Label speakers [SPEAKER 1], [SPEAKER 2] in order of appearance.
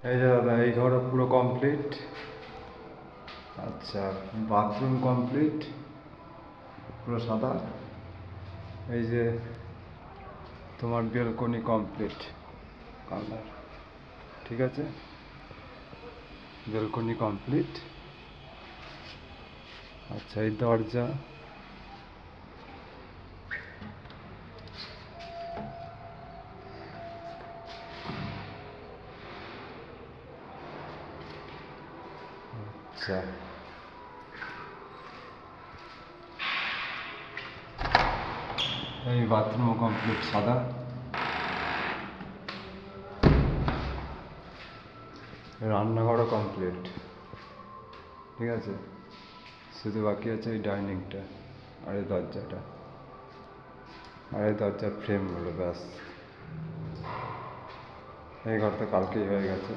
[SPEAKER 1] এই যে দাদা, এই ঘরও পুরো কমপ্লিট। আচ্ছা, বাথরুম কমপ্লিট, পুরো সাদা। এই যে তোমার বেলকনি কমপ্লিট কালার, ঠিক আছে, বেলকনি কমপ্লিট। আচ্ছা, এই দরজা, আচ্ছা, এই বাথরুমও কমপ্লিট সাদা। রান্নাঘরও কমপ্লিট, ঠিক আছে, শুধু বাকি আছে এই ডাইনিংটা আর এই দরজাটা আর এই দরজার ফ্রেমগুলো, ব্যাস। এই ঘরটা কালকেই হয়ে গেছে।